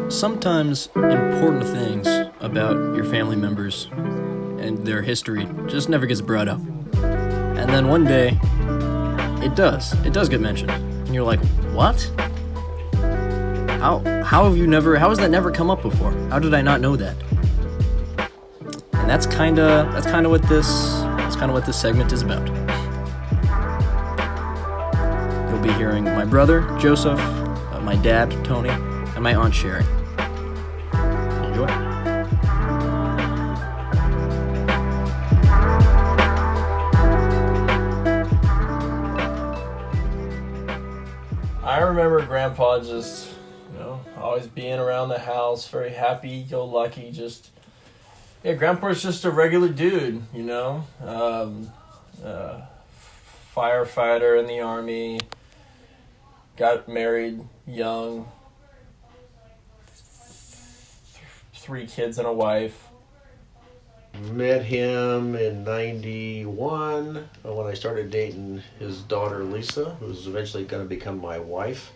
Sometimes important things about your family members and their history just never gets brought up. And then one day, it does get mentioned. And you're like, what? How has that never come up before? How did I not know that? And that's kind of what this segment is about. You'll be hearing my brother, Joseph, my dad, Tony, and my aunt, Sherry. Enjoy. I remember Grandpa just, always being around the house, very happy-go-lucky, Grandpa's just a regular dude, firefighter in the Army, got married young, 3 kids and a wife. Met him in 91 when I started dating his daughter Lisa, who was eventually going to become my wife.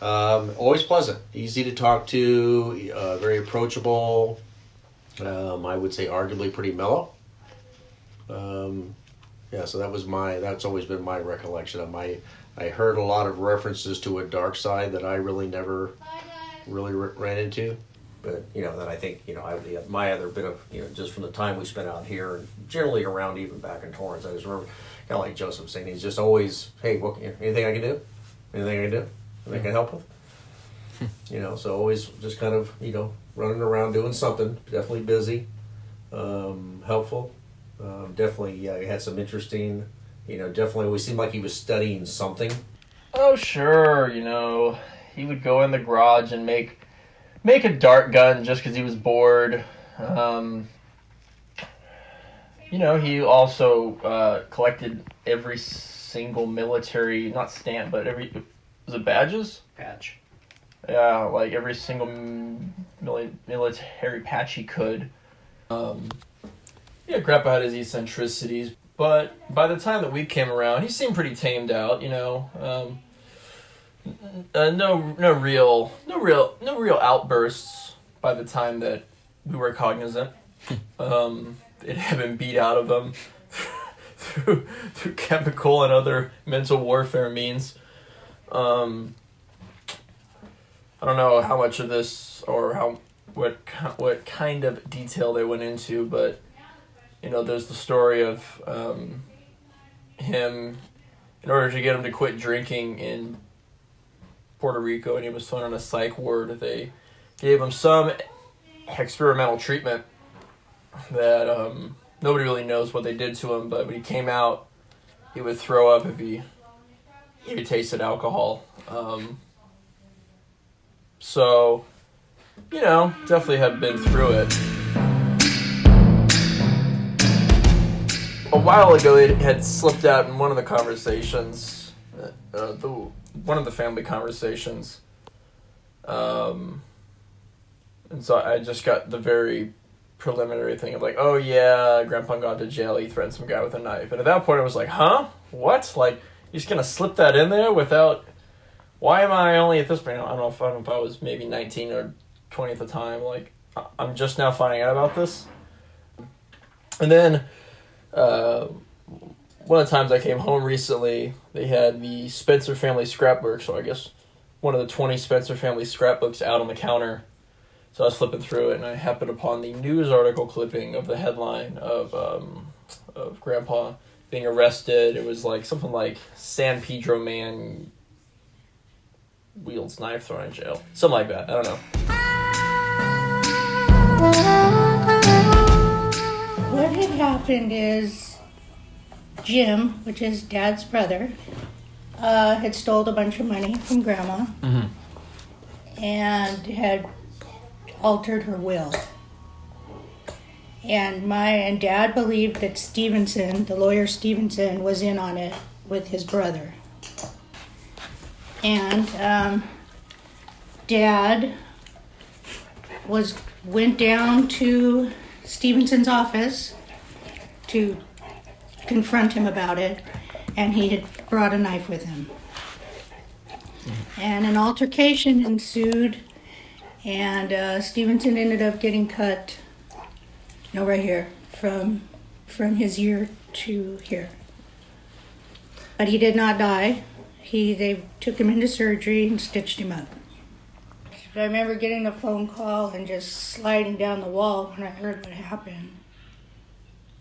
Always pleasant, easy to talk to, very approachable. I would say arguably pretty mellow. So that's always been my recollection of I heard a lot of references to a dark side that I really never ran into. But, then I think, my other bit of, just from the time we spent out here and generally around even back in Torrance, I just remember kind of like Joseph saying, he's just always, hey, anything I can do? Anything I can do? Anything I can help with? So always just kind of, running around doing something, definitely busy, helpful. Definitely, he had some interesting, definitely always seemed like he was studying something. Oh, sure, he would go in the garage and make a dart gun just because he was bored. He also collected every single military, not stamp, but was it badges? Patch. Yeah, like every single military patch he could. Grandpa had his eccentricities, but by the time that we came around, he seemed pretty tamed out, no real outbursts by the time that we were cognizant. It had been beat out of him through chemical and other mental warfare means. I don't know how much of this or what kind of detail they went into, but there's the story of him, in order to get him to quit drinking in Puerto Rico, and he was thrown on a psych ward. They gave him some experimental treatment that nobody really knows what they did to him, but when he came out, he would throw up if he tasted alcohol. So, definitely had been through it. A while ago, it had slipped out in one of the conversations, one of the family conversations. And so I just got the very preliminary thing of like, oh yeah, Grandpa got to jail, he threatened some guy with a knife. And at that point I was like, huh? What? Like, you're just gonna slip that in there without... Why am I only at this point? I don't know if I was maybe 19 or 20 at the time. Like, I'm just now finding out about this. And then, one of the times I came home recently, they had the Spencer family scrapbook. So I guess one of the 20 Spencer family scrapbooks out on the counter. So I was flipping through it, and I happened upon the news article clipping of the headline of Grandpa being arrested. It was like something like San Pedro man wields knife, thrown in jail. Something like that. I don't know. What had happened is Jim, which is Dad's brother, had stole a bunch of money from Grandma and had altered her will. And Dad believed that Stevenson, the lawyer Stevenson, was in on it with his brother. And Dad went down to Stevenson's office to confront him about it. and he had brought a knife with him. And an altercation ensued, and Stevenson ended up getting cut, right here, from his ear to here. But he did not die. They took him into surgery and stitched him up. I remember getting a phone call and just sliding down the wall when I heard what happened.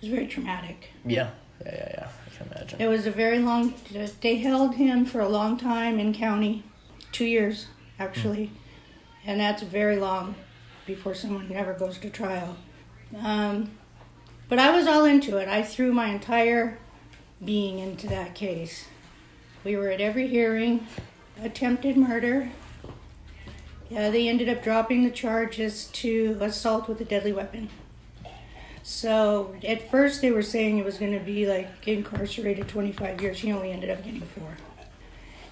It was very traumatic. Yeah. I can imagine. It was a very long, they held him for a long time in county, 2 years actually, and that's very long before someone ever goes to trial. But I was all into it. I threw my entire being into that case. We were at every hearing, attempted murder. Yeah, they ended up dropping the charges to assault with a deadly weapon. So at first they were saying it was going to be like incarcerated 25 years. He only ended up getting 4.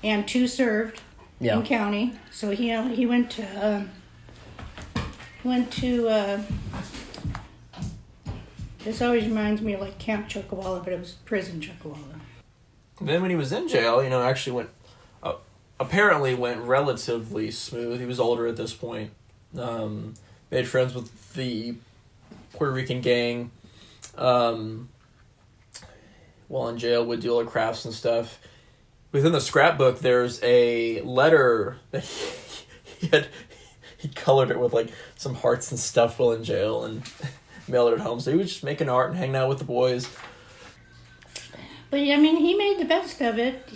And 2 served in county. So he went to this always reminds me of like Camp Chuckawalla, but it was prison Chuckawalla. Then when he was in jail, actually apparently went relatively smooth. He was older at this point. Made friends with the Puerto Rican gang. While in jail, would do all the crafts and stuff. Within the scrapbook, there's a letter that he colored it with like some hearts and stuff while in jail and mailed it home. So he was just making art and hanging out with the boys. But he made the best of it.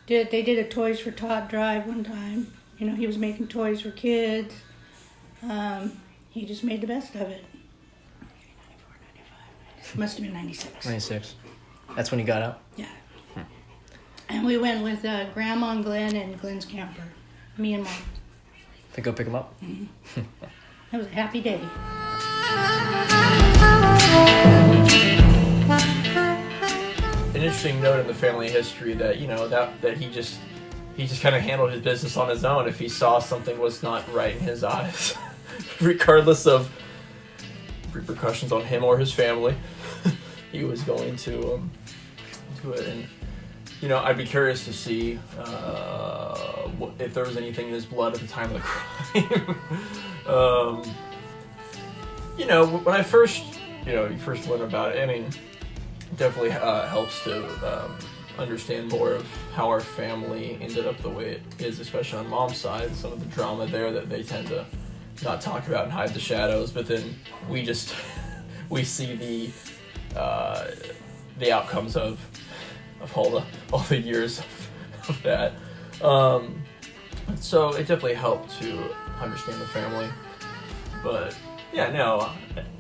They did a Toys for Tot drive one time. He was making toys for kids. He just made the best of it. 94, 95. Must have been 96. 96. That's when he got out? Yeah. And we went with Grandma and Glenn and Glenn's camper. Me and Mom. To go pick him up? Mm-hmm. It was a happy day. An interesting note in the family history that that he just kind of handled his business on his own if he saw something was not right in his eyes, regardless of repercussions on him or his family. He was going to do it, and I'd be curious to see if there was anything in his blood at the time of the crime. When I first learned about it, it definitely helps to understand more of how our family ended up the way it is, especially on Mom's side. Some of the drama there that they tend to not talk about and hide the shadows, but then we see the outcomes of all the years of that. So it definitely helped to understand the family. But yeah, no,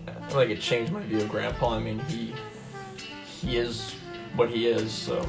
I feel like it changed my view of Grandpa. He is what he is, so,